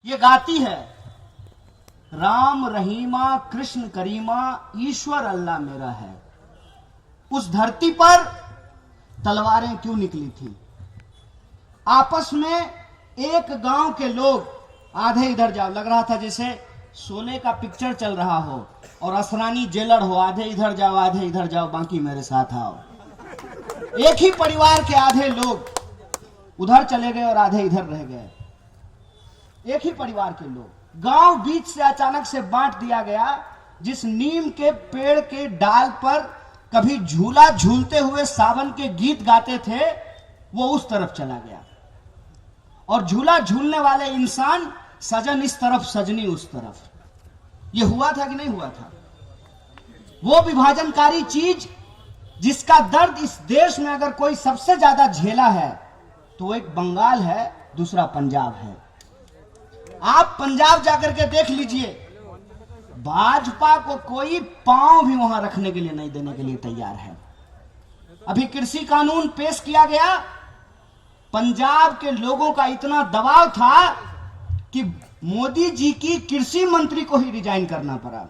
ये गाती है, राम रहीमा कृष्ण करीमा ईश्वर अल्लाह मेरा है। उस धरती पर तलवारें क्यों निकली थी? आपस में एक गांव के लोग आधे इधर जाओ, लग रहा था जैसे सोने का पिक्चर चल रहा हो और असरानी जेलर हो, आधे इधर जाओ बाकी मेरे साथ आओ। एक ही परिवार के आधे लोग उधर चले गए और आधे इधर रह गए। एक ही परिवार के लोग, गांव बीच से अचानक से बांट दिया गया। जिस नीम के पेड़ के डाल पर कभी झूला झूलते हुए सावन के गीत गाते थे, वो उस तरफ चला गया और झूला झूलने वाले इंसान सजन इस तरफ, सजनी उस तरफ। ये हुआ था कि नहीं हुआ था? वो विभाजनकारी चीज जिसका दर्द इस देश में अगर कोई सबसे ज्यादा झेला है तो एक बंगाल है, दूसरा पंजाब है। आप पंजाब जाकर के देख लीजिए, भाजपा को कोई पांव भी वहां रखने के लिए नहीं देने के लिए तैयार है। अभी कृषि कानून पेश किया गया, पंजाब के लोगों का इतना दबाव था कि मोदी जी की कृषि मंत्री को ही रिजाइन करना पड़ा।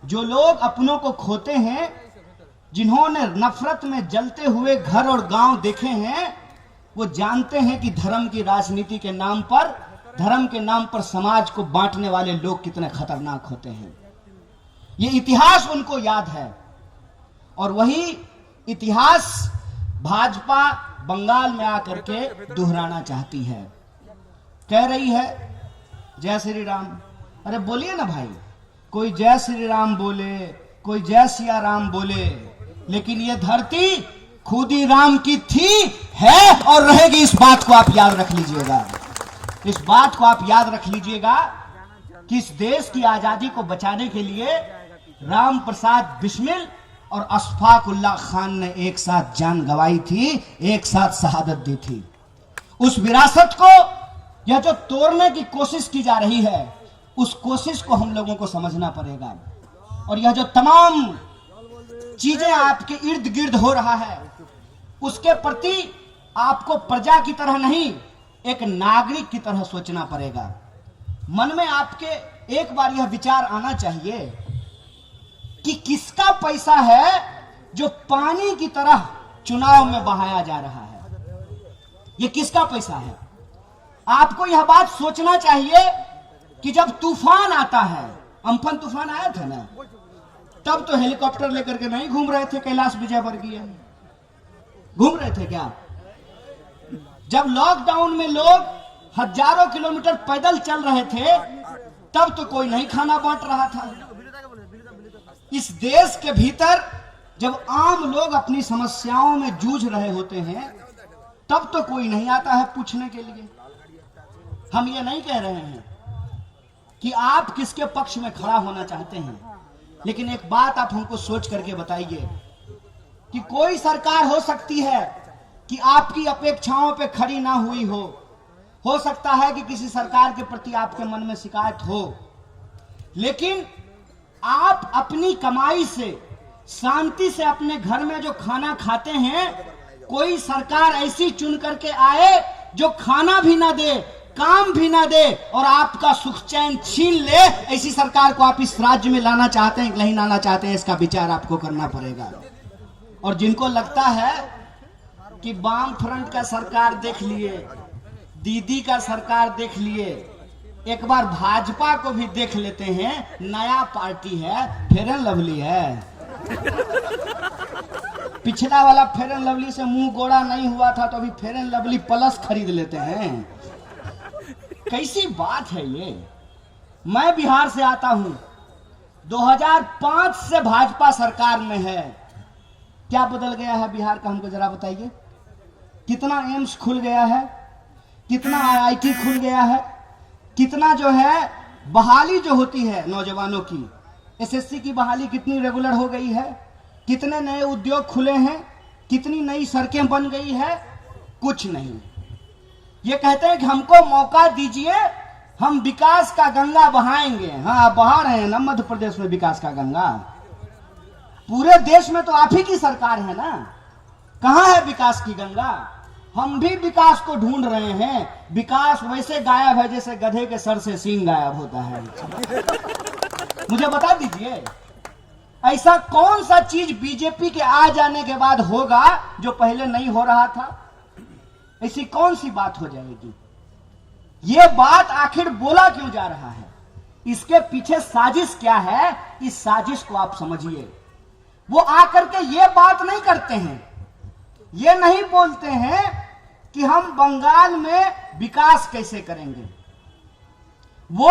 जो लोग अपनों को खोते हैं, जिन्होंने नफरत में जलते हुए घर और गांव देखे हैं, वो जानते हैं कि धर्म की राजनीति के नाम पर, धर्म के नाम पर समाज को बांटने वाले लोग कितने खतरनाक होते हैं। ये इतिहास उनको याद है और वही इतिहास भाजपा बंगाल में आकर के दोहराना चाहती है। कह रही है जय श्री राम। अरे बोलिए ना भाई, कोई जय श्री राम बोले, कोई जय सिया राम बोले, लेकिन ये धरती खुदी राम की थी, है और रहेगी। इस बात को आप याद रख लीजिएगा। इस बात को आप याद रख लीजिएगा कि इस देश की आजादी को बचाने के लिए राम प्रसाद बिस्मिल और अशफाक उल्लाह खान ने एक साथ जान गंवाई थी, एक साथ शहादत दी थी। उस विरासत को यह जो तोड़ने की कोशिश की जा रही है, उस कोशिश को हम लोगों को समझना पड़ेगा। और यह जो तमाम चीजें आपके इर्द गिर्द हो रहा है, उसके प्रति आपको प्रजा की तरह नहीं, एक नागरिक की तरह सोचना पड़ेगा। मन में आपके एक बार यह विचार आना चाहिए कि किसका पैसा है जो पानी की तरह चुनाव में बहाया जा रहा है। यह किसका पैसा है? आपको यह बात सोचना चाहिए कि जब तूफान आता है, अम्फन तूफान आया था ना, तब तो हेलीकॉप्टर लेकर के नहीं घूम रहे थे कैलाश विजयवर्गीय, घूम रहे थे क्या? जब लॉकडाउन में लोग हजारों किलोमीटर पैदल चल रहे थे, तब तो कोई नहीं खाना बांट रहा था। इस देश के भीतर जब आम लोग अपनी समस्याओं में जूझ रहे होते हैं, तब तो कोई नहीं आता है पूछने के लिए। हम ये नहीं कह रहे हैं कि आप किसके पक्ष में खड़ा होना चाहते हैं, लेकिन एक बात आप हमको सोच करके बताइए कि कोई सरकार हो सकती है कि आपकी अपेक्षाओं पे खड़ी ना हुई हो सकता है कि किसी सरकार के प्रति आपके मन में शिकायत हो, लेकिन आप अपनी कमाई से शांति से अपने घर में जो खाना खाते हैं, कोई सरकार ऐसी चुन करके आए जो खाना भी ना दे, काम भी ना दे और आपका सुख चैन छीन ले, ऐसी सरकार को आप इस राज्य में लाना चाहते हैं कि नहीं लाना चाहते हैं, इसका विचार आपको करना पड़ेगा। और जिनको लगता है कि वाम फ्रंट का सरकार देख लिए, दीदी का सरकार देख लिए, एक बार भाजपा को भी देख लेते हैं, नया पार्टी है, फेयर एंड लवली है। पिछला वाला फेयर एंड लवली से मुंह गोड़ा नहीं हुआ था, तो अभी फेयर एंड लवली प्लस खरीद लेते हैं। कैसी बात है ये? मैं बिहार से आता हूं, 2005 से भाजपा सरकार में है। क्या बदल गया है बिहार का, हमको जरा बताइए। कितना एम्स खुल गया है, कितना आईआईटी खुल गया है, कितना जो है बहाली जो होती है नौजवानों की, एसएससी की बहाली कितनी रेगुलर हो गई है, कितने नए उद्योग खुले हैं, कितनी नई सड़कें बन गई है, कुछ नहीं। ये कहते हैं कि हमको मौका दीजिए, हम विकास का गंगा बहाएंगे। हाँ, बहा रहे हैं ना मध्य प्रदेश में विकास का गंगा। पूरे देश में तो आप ही की सरकार है ना, कहां है विकास की गंगा? हम भी विकास को ढूंढ रहे हैं। विकास वैसे गायब है जैसे गधे के सर से सींग गायब होता है। मुझे बता दीजिए, ऐसा कौन सा चीज बीजेपी के आ जाने के बाद होगा जो पहले नहीं हो रहा था? ऐसी कौन सी बात हो जाएगी? यह बात आखिर बोला क्यों जा रहा है? इसके पीछे साजिश क्या है? इस साजिश को आप समझिए। वो आकर के ये बात नहीं करते हैं, ये नहीं बोलते हैं कि हम बंगाल में विकास कैसे करेंगे, वो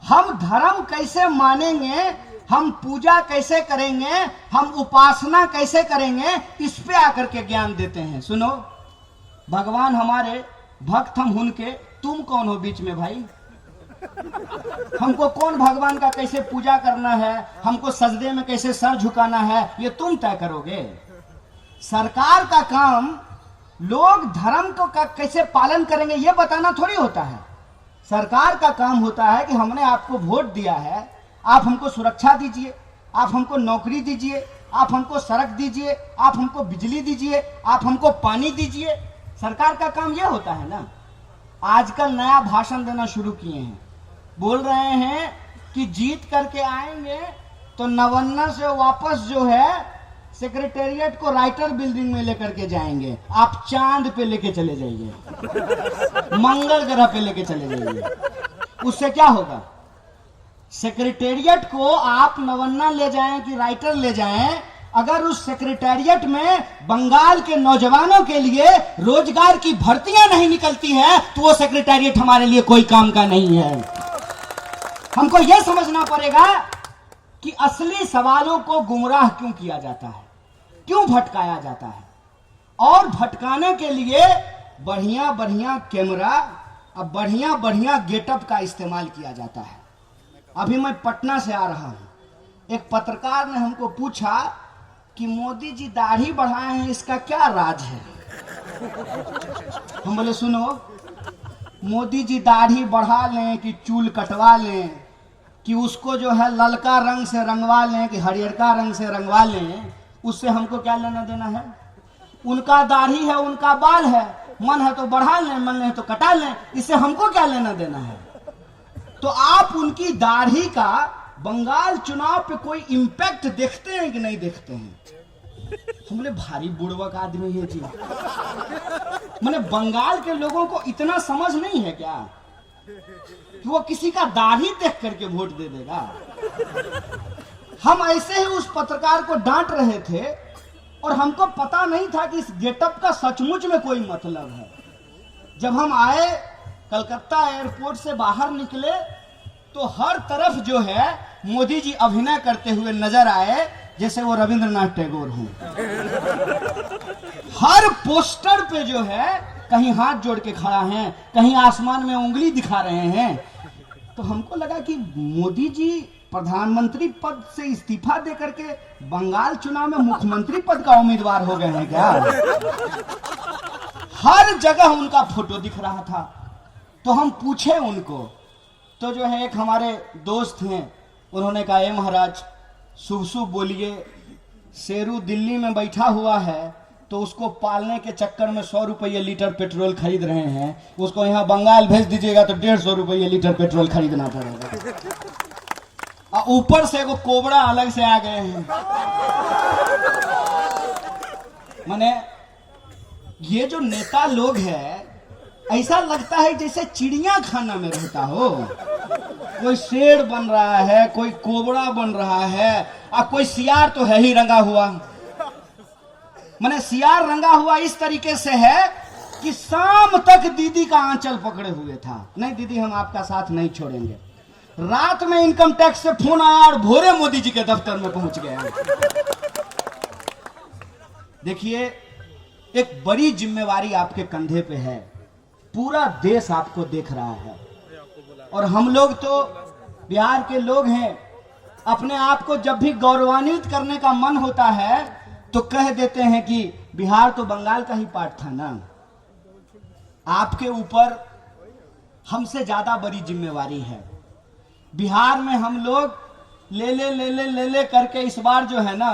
हम धर्म कैसे मानेंगे, हम पूजा कैसे करेंगे, हम उपासना कैसे करेंगे, इस पे आकर के ज्ञान देते हैं। सुनो, भगवान हमारे, भक्त हम उनके, तुम कौन हो बीच में भाई? हमको कौन भगवान का कैसे पूजा करना है, हमको सजदे में कैसे सर झुकाना है, ये तुम तय करोगे। सरकार का काम लोग धर्म को कैसे पालन करेंगे ये बताना थोड़ी होता है। सरकार का काम होता है कि हमने आपको वोट दिया है, आप हमको सुरक्षा दीजिए, आप हमको नौकरी दीजिए, आप हमको सड़क दीजिए, आप हमको बिजली दीजिए, आप हमको पानी दीजिए। सरकार का काम यह होता है ना। आजकल नया भाषण देना शुरू किए हैं, बोल रहे हैं कि जीत करके आएंगे तो नवन्ना से वापस जो है सेक्रेटेरिएट को राइटर बिल्डिंग में लेकर के जाएंगे, आप चांद पे लेके चले जाइए, मंगल ग्रह पे लेके चले जाइए। उससे क्या होगा? सेक्रेटेरिएट को आप नवन्ना ले जाएं कि राइटर ले जाएं, अगर उस सेक्रेटेरिएट में बंगाल के नौजवानों के लिए रोजगार की भर्तियां नहीं निकलती हैं तो वो सेक्रेटेरिएट हमारे लिए कोई काम का नहीं है। हमको यह समझना पड़ेगा कि असली सवालों को गुमराह क्यों किया जाता है, क्यों भटकाया जाता है, और भटकाने के लिए बढ़िया बढ़िया कैमरा और बढ़िया बढ़िया गेटअप का इस्तेमाल किया जाता है। अभी मैं पटना से आ रहा हूं, एक पत्रकार ने हमको पूछा कि मोदी जी दाढ़ी बढ़ाए हैं, इसका क्या राज है? हम बोले सुनो, मोदी जी दाढ़ी बढ़ा लें कि चूल कटवा लें, कि उसको जो है ललका रंग से रंगवा लें कि हरियरका रंग से रंगवा लें, उससे हमको क्या लेना देना है? उनका दाढ़ी है, उनका बाल है, मन है तो बढ़ा लें, मन नहीं तो कटा लें, इससे हमको क्या लेना देना है? तो आप उनकी दाढ़ी का बंगाल चुनाव पे कोई इम्पैक्ट देखते हैं कि नहीं देखते हैं? हम बोले भारी बुड़वक आदमी है जी, मैंने बंगाल के लोगों को इतना समझ नहीं है क्या कि वो किसी का दाढ़ी देख करके वोट दे देगा? हम ऐसे ही उस पत्रकार को डांट रहे थे और हमको पता नहीं था कि इस गेटअप का सचमुच में कोई मतलब है। जब हम आए, कलकत्ता एयरपोर्ट से बाहर निकले तो हर तरफ जो है मोदी जी अभिनय करते हुए नजर आए जैसे वो रविंद्रनाथ टैगोर हों। हर पोस्टर पे जो है कहीं हाथ जोड़ के खड़ा हैं, कहीं आसमान में उंगली दिखा रहे हैं। तो हमको लगा कि मोदी जी प्रधानमंत्री पद से इस्तीफा दे करके बंगाल चुनाव में मुख्यमंत्री पद का उम्मीदवार हो गए हैं क्या? हर जगह उनका फोटो दिख रहा था। तो हम पूछे उनको, तो जो है एक हमारे दोस्त हैं, उन्होंने कहा, ए महाराज शुभ शुभ बोलिए, शेरू दिल्ली में बैठा हुआ है तो उसको पालने के चक्कर में 100 रुपये लीटर पेट्रोल खरीद रहे हैं, उसको यहाँ बंगाल भेज दीजिएगा तो 150 रुपये लीटर पेट्रोल खरीदना पड़ेगा। और ऊपर से वो कोबरा अलग से आ गए हैं। माने ये जो नेता लोग हैं, ऐसा लगता है जैसे चिड़िया खाना में रहता हो। कोई शेर बन रहा है, कोई कोबरा बन रहा है, और कोई सियार तो है ही रंगा हुआ। माने सियार रंगा हुआ इस तरीके से है कि शाम तक दीदी का आंचल पकड़े हुए था, नहीं दीदी हम आपका साथ नहीं छोड़ेंगे। रात में इनकम टैक्स से फोन आया और भोरे मोदी जी के दफ्तर में पहुंच गया। देखिए, एक बड़ी जिम्मेवारी आपके कंधे पे है, पूरा देश आपको देख रहा है, और हम लोग तो बिहार के लोग हैं। अपने आप को जब भी गौरवान्वित करने का मन होता है तो कह देते हैं कि बिहार तो बंगाल का ही पार्ट था ना। आपके ऊपर हमसे ज्यादा बड़ी जिम्मेवारी है। बिहार में हम लोग ले करके इस बार जो है ना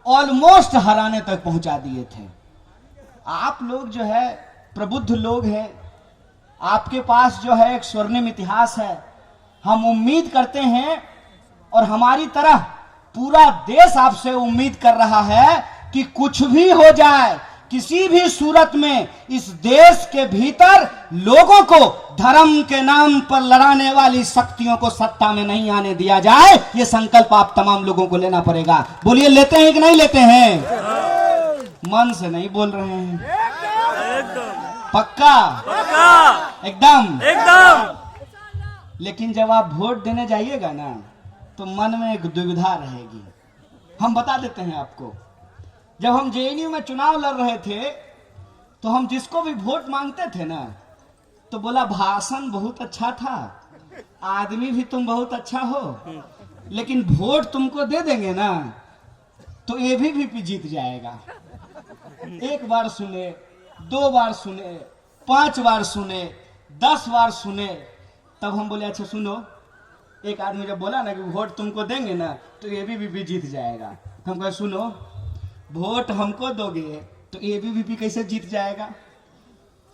ऑलमोस्ट हराने तक पहुंचा दिए थे। आप लोग जो है प्रबुद्ध लोग हैं, आपके पास जो है एक स्वर्णिम इतिहास है। हम उम्मीद करते हैं और हमारी तरह पूरा देश आपसे उम्मीद कर रहा है कि कुछ भी हो जाए, किसी भी सूरत में इस देश के भीतर लोगों को धर्म के नाम पर लड़ाने वाली शक्तियों को सत्ता में नहीं आने दिया जाए। ये संकल्प आप तमाम लोगों को लेना पड़ेगा। बोलिए, लेते हैं कि नहीं लेते हैं? मन से नहीं बोल रहे हैं। पक्का? एकदम एकदम। लेकिन जब आप वोट देने जाइएगा ना, तो मन में एक दुविधा रहेगी। हम बता देते हैं आपको। जब हम जेएनयू में चुनाव लड़ रहे थे, तो हम जिसको भी वोट मांगते थे ना, तो बोला भाषण बहुत अच्छा था, आदमी भी तुम बहुत अच्छा हो, लेकिन वोट तुमको दे देंगे ना तो एबीवीपी जीत जाएगा। एक बार सुने, 2 बार सुने, 5 बार सुने, 10 बार सुने, तब हम बोले अच्छा सुनो, एक आदमी जब बोला ना कि वोट तुमको देंगे ना तो एबीवीपी जीत जाएगा, हम कहे सुनो, वोट हमको दोगे तो एबीवीपी कैसे जीत जाएगा?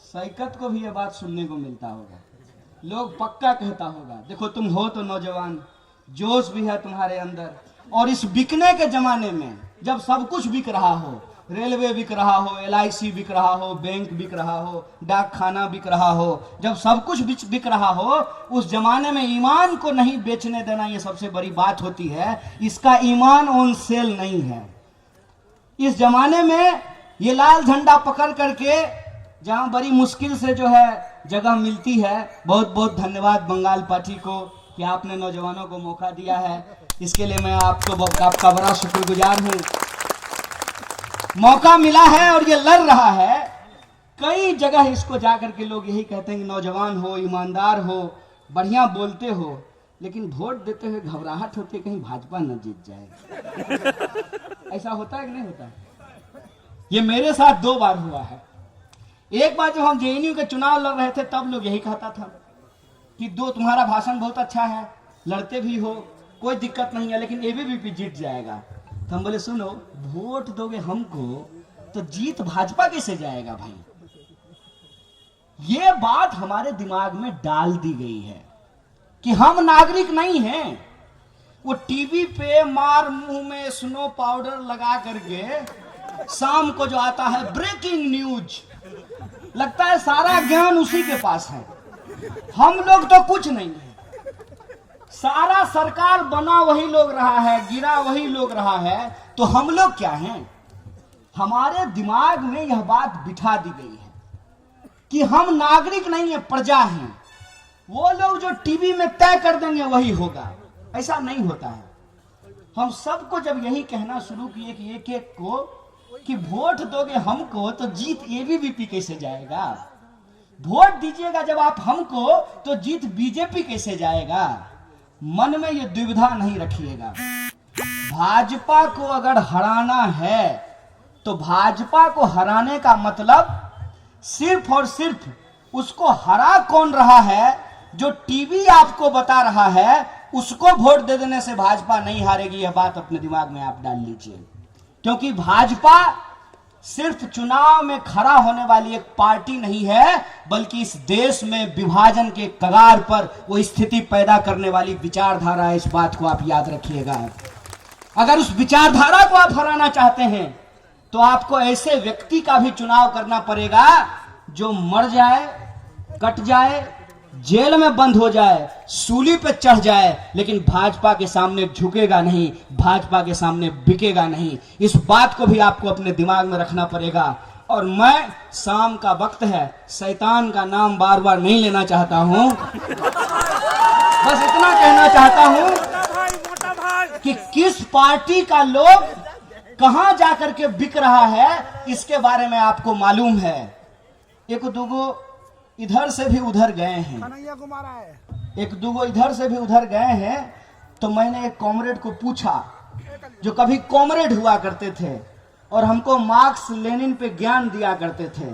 सैकत को भी ये बात सुनने को मिलता होगा। लोग पक्का कहता होगा देखो तुम हो तो नौजवान, जोश भी है तुम्हारे अंदर, और इस बिकने के जमाने में जब सब कुछ बिक रहा हो, रेलवे बिक रहा हो, LIC बिक रहा हो, बैंक बिक रहा हो, डाक खाना बिक रहा हो, जब सब कुछ बिक रहा हो, उस जमाने में ईमान को नहीं बेचने देना ये सबसे बड़ी बात होती है। इसका ईमान ऑन सेल नहीं है। इस जमाने में ये लाल झंडा पकड़ करके जहां बड़ी मुश्किल से जो है जगह मिलती है, बहुत बहुत धन्यवाद बंगाल पार्टी को कि आपने नौजवानों को मौका दिया है। इसके लिए मैं आपका बड़ा शुक्रगुजार हूं। मौका मिला है और ये लड़ रहा है। कई जगह इसको जाकर के लोग यही कहते हैं कि नौजवान हो, ईमानदार हो, बढ़िया बोलते हो, लेकिन वोट देते हुए घबराहट होती है कहीं भाजपा न जीत जाए। ऐसा होता है कि नहीं होता? ये मेरे साथ 2 बार हुआ है। एक बार जब हम जेएनयू के चुनाव लड़ रहे थे, तब लोग यही कहता था कि तुम्हारा भाषण बहुत अच्छा है, लड़ते भी हो, कोई दिक्कत नहीं है, लेकिन एबीवीपी जीत जाएगा। तो हम बोले सुनो, वोट दोगे हमको तो जीत भाजपा कैसे जाएगा भाई? ये बात हमारे दिमाग में डाल दी गई है कि हम नागरिक नहीं हैं। वो टीवी पे मार मुंह में स्नो पाउडर लगा करके शाम को जो आता है ब्रेकिंग न्यूज, लगता है सारा ज्ञान उसी के पास है। हम लोग तो कुछ नहीं है। सारा सरकार बना वही लोग रहा है, गिरा वही लोग रहा है, तो हम लोग क्या हैं? हमारे दिमाग में यह बात बिठा दी गई है कि हम नागरिक नहीं है, प्रजा हैं। वो लोग जो टीवी में तय कर देंगे वही होगा, ऐसा नहीं होता है। हम सबको जब यही कहना शुरू किए कि एक एक को कि वोट दोगे हमको तो जीत एबीवीपी कैसे जाएगा, वोट दीजिएगा जब आप हमको तो जीत बीजेपी कैसे जाएगा, मन में ये दुविधा नहीं रखिएगा। भाजपा को अगर हराना है तो भाजपा को हराने का मतलब सिर्फ और सिर्फ उसको हरा कौन रहा है, जो टीवी आपको बता रहा है, उसको वोट दे देने से भाजपा नहीं हारेगी। यह बात अपने दिमाग में आप डाल लीजिए, क्योंकि भाजपा सिर्फ चुनाव में खड़ा होने वाली एक पार्टी नहीं है, बल्कि इस देश में विभाजन के कगार पर वो स्थिति पैदा करने वाली विचारधारा है। इस बात को आप याद रखिएगा। अगर उस विचारधारा को आप हराना चाहते हैं तो आपको ऐसे व्यक्ति का भी चुनाव करना पड़ेगा जो मर जाए, कट जाए, जेल में बंद हो जाए, सूली पे चढ़ जाए, लेकिन भाजपा के सामने झुकेगा नहीं, भाजपा के सामने बिकेगा नहीं। इस बात को भी आपको अपने दिमाग में रखना पड़ेगा। और मैं, शाम का वक्त है, शैतान का नाम बार बार नहीं लेना चाहता हूं, बस इतना कहना चाहता हूं कि किस पार्टी का लोग कहां जाकर के बिक रहा है, इसके बारे में आपको मालूम है। एक दूगो इधर से भी उधर गए हैं, एक दूगो इधर से भी उधर गए हैं, तो मैंने एक कॉमरेड को पूछा, जो कभी कॉमरेड हुआ करते थे और हमको मार्क्स लेनिन पे ज्ञान दिया करते थे,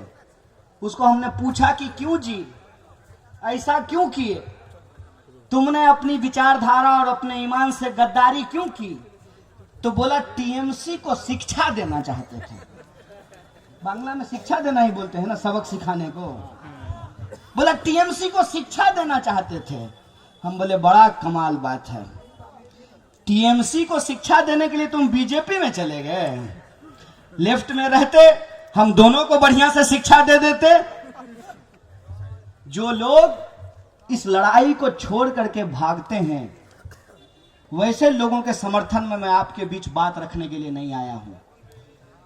उसको हमने पूछा कि क्यों जी, ऐसा क्यों किए, तुमने अपनी विचारधारा और अपने ईमान से गद्दारी क्यों की? तो बोला टीएमसी को शिक्षा देना चाहते थे। बांग्ला में शिक्षा देना ही बोलते हैं ना, सबक सिखाने को। बोला टीएमसी को शिक्षा देना चाहते थे। हम बोले बड़ा कमाल बात है, टीएमसी को शिक्षा देने के लिए तुम बीजेपी में चले गए। लेफ्ट में रहते हम दोनों को बढ़िया से शिक्षा दे देते। जो लोग इस लड़ाई को छोड़ करके भागते हैं, वैसे लोगों के समर्थन में मैं आपके बीच बात रखने के लिए नहीं आया हूं।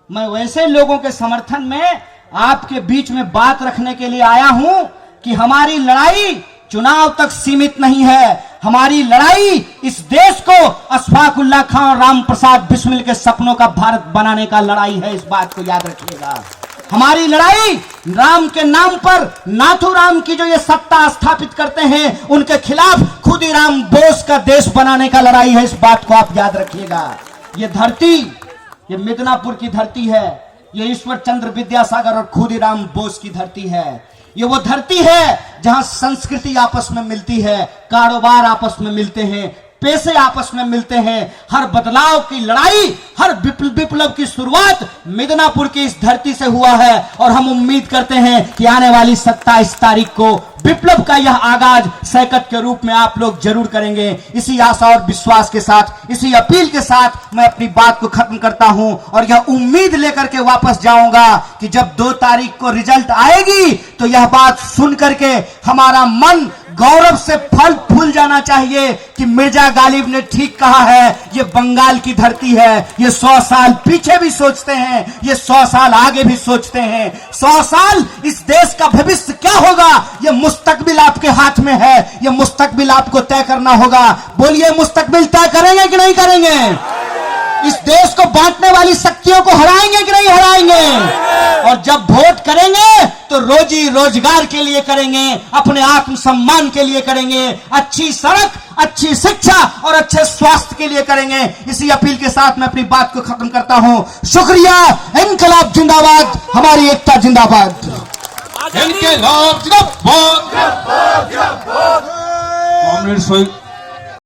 मैं वैसे लोगों के समर्थन में आपके बीच में बात रखने के लिए आया हूं कि हमारी लड़ाई चुनाव तक सीमित नहीं है। हमारी लड़ाई इस देश को अशफाकुल्लाह खान और राम प्रसाद बिस्मिल के सपनों का भारत बनाने का लड़ाई है। इस बात को याद रखिएगा। हमारी लड़ाई राम के नाम पर नाथूराम की जो ये सत्ता स्थापित करते हैं, उनके खिलाफ खुदीराम बोस का देश बनाने का लड़ाई है। इस बात को आप याद रखिएगा। ये धरती, ये मिदनापुर की धरती है, ये ईश्वर चंद्र विद्यासागर और खुदीराम बोस की धरती है। ये वो धरती है जहां संस्कृति आपस में मिलती है, कारोबार आपस में मिलते हैं, पैसे आपस में मिलते हैं। हर बदलाव की लड़ाई, हर विप्लव की शुरुआत मिदनापुर की इस धरती से हुआ है। और हम उम्मीद करते हैं कि आने वाली 27 तारीख को विप्लव का यह आगाज सैकत के रूप में आप लोग जरूर करेंगे। इसी आशा और विश्वास के साथ, इसी अपील के साथ मैं अपनी बात को खत्म करता हूं और यह उम्मीद लेकर के वापस जाऊंगा कि जब 2 तारीख को रिजल्ट आएगी तो यह बात सुन करके हमारा मन गौरव से फल फूल जाना चाहिए कि मिर्जा गालिब ने ठीक कहा है। ये बंगाल की धरती है। ये 100 साल पीछे भी सोचते हैं, ये 100 साल आगे भी सोचते हैं। 100 साल इस देश का भविष्य क्या होगा, ये मुस्तकबिल आपके हाथ में है। ये मुस्तकबिल आपको तय करना होगा। बोलिए, मुस्तकबिल तय करेंगे कि नहीं करेंगे? इस देश को बांटने वाली शक्तियों को हराएंगे कि नहीं हराएंगे? और जब वोट करेंगे तो रोजी रोजगार के लिए करेंगे, अपने आत्मसम्मान के लिए करेंगे, अच्छी सड़क, अच्छी शिक्षा और अच्छे स्वास्थ्य के लिए करेंगे। इसी अपील के साथ मैं अपनी बात को खत्म करता हूं। शुक्रिया। इनकलाब जिंदाबाद, हमारी एकता जिंदाबाद। इनकलाब जिंदाबाद।